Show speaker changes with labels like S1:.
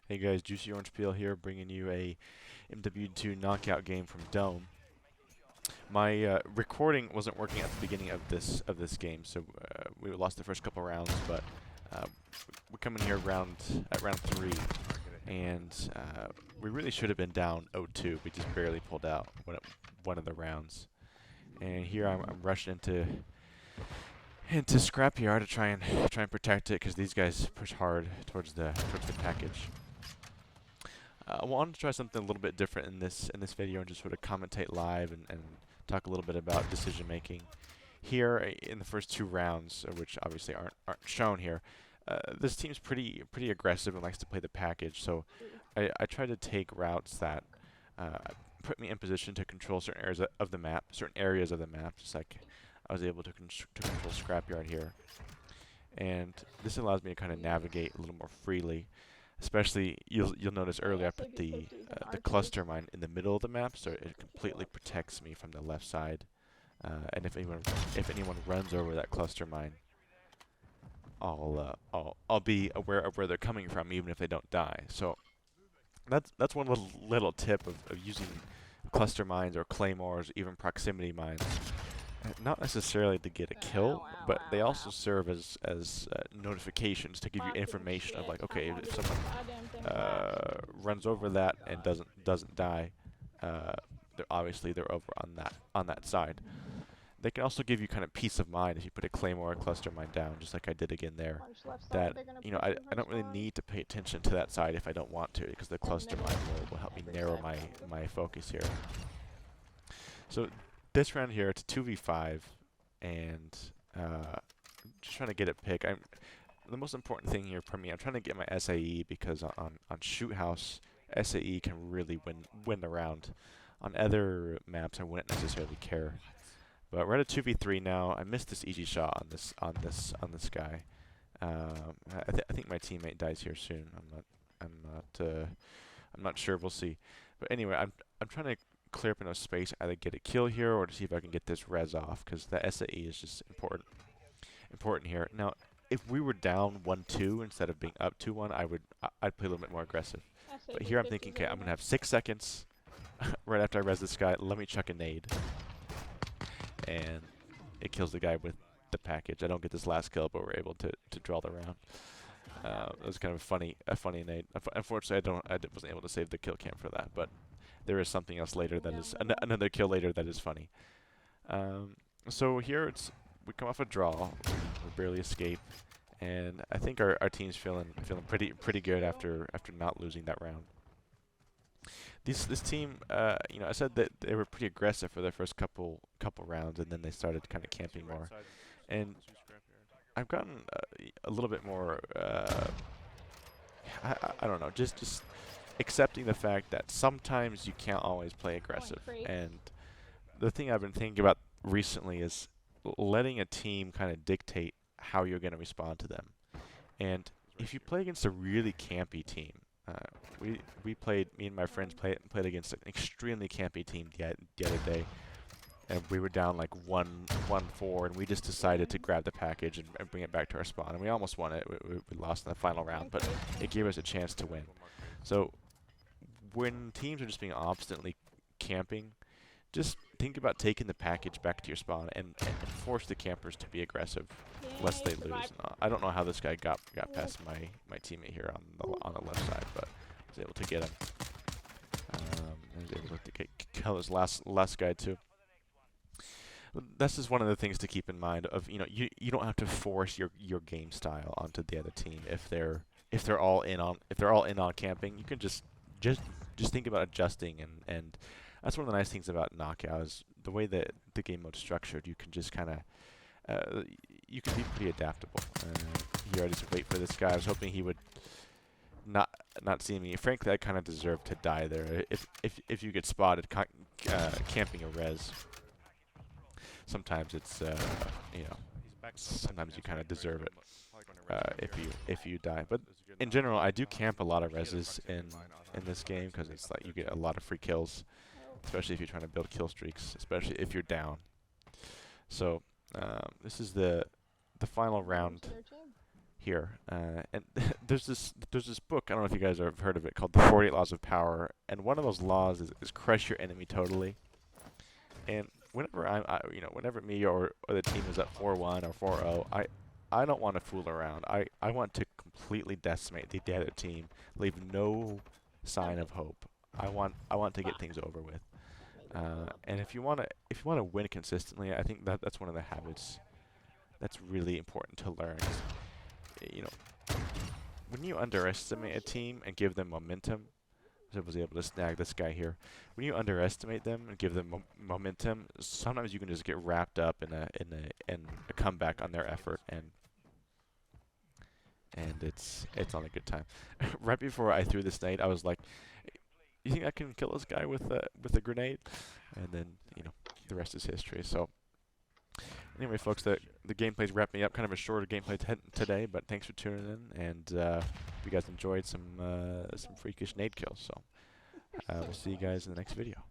S1: Hey guys, Juicy Orange Peel here, bringing you a MW2 Knockout game from Dome. My recording wasn't working at the beginning of this game, so we lost the first couple rounds. But uh, we're coming here at round three, and we really should have been down 0-2. We just barely pulled out one of the rounds. And here I'm rushing into scrapyard to try and protect it because these guys push hard towards the package. I wanted to try something a little bit different in this video and just sort of commentate live and talk a little bit about decision making. Here in the first two rounds, which obviously aren't shown here, this team's pretty aggressive and likes to play the package. So I try to take routes that put me in position to control certain areas of the map, just like I was able to control Scrapyard here. And this allows me to kind of navigate a little more freely. Especially, you'll notice earlier I put the cluster mine in the middle of the map, so it completely protects me from the left side. And if anyone runs over that cluster mine, I'll be aware of where they're coming from, even if they don't die. So that's one little tip of using cluster mines or claymores, even proximity mines. Not necessarily to get a kill, but they also serve as notifications to give you information of like, okay, if someone runs over that and doesn't die, they're over on that side. They can also give you kind of peace of mind if you put a claymore or cluster mine down, just like I did again there. That I don't really need to pay attention to that side if I don't want to, because the cluster mine will help me narrow my focus here. So this round here, it's a 2v5, and just trying to get a pick. The most important thing here for me, I'm trying to get my SAE, because on Shoothouse, SAE can really win the round. On other maps, I wouldn't necessarily care. But we're at a 2v3 now. I missed this easy shot on this guy. I think my teammate dies here soon. I'm not sure. We'll see. But anyway, I'm trying to clear up enough space, either get a kill here or to see if I can get this res off, because the SAE is just important here. Now, if we were down 1-2 instead of being up 2-1, I'd play a little bit more aggressive. But here I'm thinking, okay, I'm gonna have 6 seconds right after I res this guy. Let me chuck a nade, and it kills the guy with the package. I don't get this last kill, but we're able to draw the round. It was kind of a funny nade. Unfortunately, I wasn't able to save the kill cam for that, but there is something else later that is another kill later that is funny. So here we come off a draw, we barely escape, and I think our team's feeling pretty good after not losing that round. This team, I said that they were pretty aggressive for their first couple rounds, and then they started kind of camping more. And I've gotten a little bit more. I don't know, just accepting the fact that sometimes you can't always play aggressive. And the thing I've been thinking about recently is letting a team kind of dictate how you're going to respond to them. And if you play against a really campy team, me and my friends played against an extremely campy team the other day, and we were down like 1-4, and we just decided to grab the package and bring it back to our spawn, and we almost won it. We lost in the final round, but it gave us a chance to win. So when teams are just being obstinately camping, just think about taking the package back to your spawn and force the campers to be aggressive, lest they lose. I don't know how this guy got past my teammate here on the left side, but I was able to get him. I was able to kill his last guy too. That's just one of the things to keep in mind. You don't have to force your game style onto the other team if they're all in on camping. You can just think about adjusting, and that's one of the nice things about Knockout is the way that the game mode's structured. You can just kind of you can be pretty adaptable. Here I just wait for this guy. I was hoping he would not see me. Frankly, I kind of deserve to die there. If you get spotted camping a res, sometimes it's sometimes you kind of deserve it if you die. But in general, I do camp a lot of reses in this game, because it's like you get a lot of free kills, especially if you're trying to build kill streaks, especially if you're down. So this is the final round here. And there's this book, I don't know if you guys have heard of it, called The 48 Laws of Power. And one of those laws is crush your enemy totally. And whenever whenever me or the team is at 4-1 or 4-0, I don't want to fool around. I want to completely decimate the other team, leave no sign of hope. I want to get things over with. And if you wanna win consistently, I think that's one of the habits that's really important to learn. You know, when you underestimate a team and give them momentum, I was able to snag this guy here. When you underestimate them and give them momentum, sometimes you can just get wrapped up in a comeback on their effort, and it's not a good time. Right before I threw this nade, I was like, "You think I can kill this guy with a grenade?" And then the rest is history. So anyway, folks, the gameplay's wrapping up. Kind of a shorter gameplay today, but thanks for tuning in, and you guys enjoyed some freakish nade kills. So we'll see you guys in the next video.